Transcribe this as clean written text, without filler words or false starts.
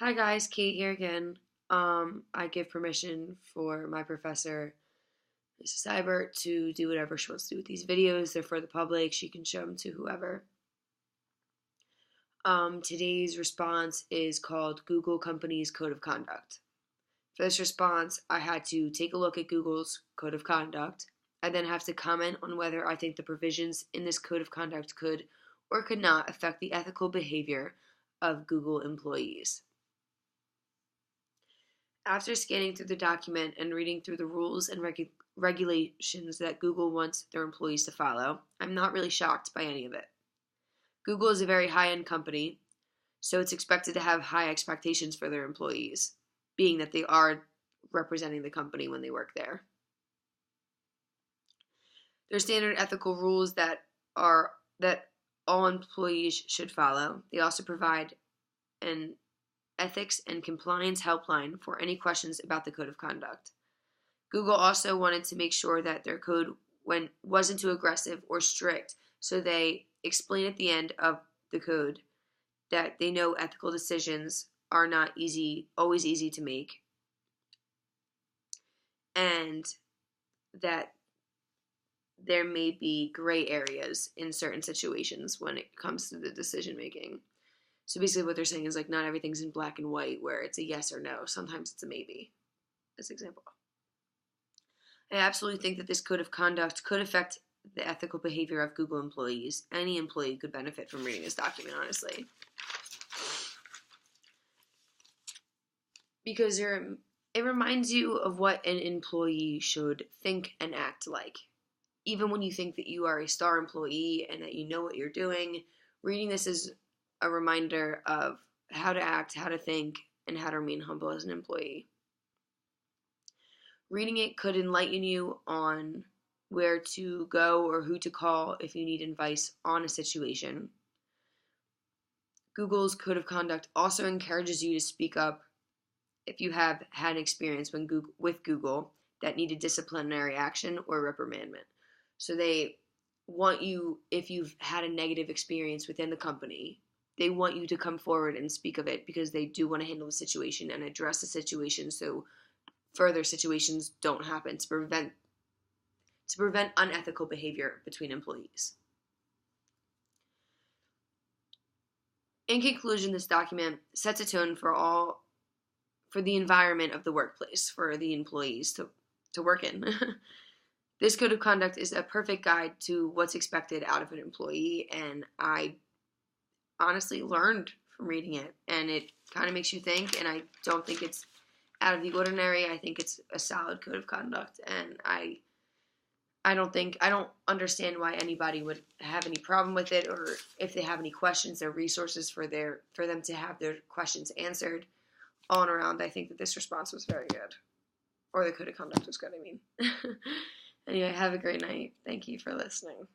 Hi guys, Kate here again. I give permission for my professor, Mrs. Seibert, to do whatever she wants to do with these videos. They're for the public. She can show them to whoever. Today's response is called Google Company's Code of Conduct. For this response, I had to take a look at Google's Code of Conduct. I then have to comment on whether I think the provisions in this Code of Conduct could or could not affect the ethical behavior of Google employees. After scanning through the document and reading through the rules and regulations that Google wants their employees to follow, I'm not really shocked by any of it. Google is a very high-end company, so it's expected to have high expectations for their employees, being that they are representing the company when they work there. There's standard ethical rules that all employees should follow. They also provide an ethics and compliance helpline for any questions about the code of conduct. Google also wanted to make sure that their code wasn't too aggressive or strict, so they explain at the end of the code that they know ethical decisions are not always easy to make, and that there may be gray areas in certain situations when it comes to the decision making. So basically what they're saying is not everything's in black and white where it's a yes or no. Sometimes it's a maybe, as an example. I absolutely think that this code of conduct could affect the ethical behavior of Google employees. Any employee could benefit from reading this document, honestly. Because it reminds you of what an employee should think and act like. Even when you think that you are a star employee and that you know what you're doing, reading this is a reminder of how to act, how to think, and how to remain humble as an employee. Reading it could enlighten you on where to go or who to call if you need advice on a situation. Google's Code of Conduct also encourages you to speak up if you have had an experience with Google that needed disciplinary action or reprimandment. So they want you, if you've had a negative experience within the company, they want you to come forward and speak of it because they do want to handle the situation and address the situation so further situations don't happen to prevent unethical behavior between employees. In conclusion, this document sets a tone for the environment of the workplace for the employees to work in. This code of conduct is a perfect guide to what's expected out of an employee, and I honestly learned from reading it, and it kind of makes you think, and I don't think it's out of the ordinary. I think it's a solid code of conduct, and I don't understand why anybody would have any problem with it, or if they have any questions or resources for them to have their questions answered. All in around, I think that this response was very good, or the code of conduct was good, I mean. Anyway, have a great night. Thank you for listening.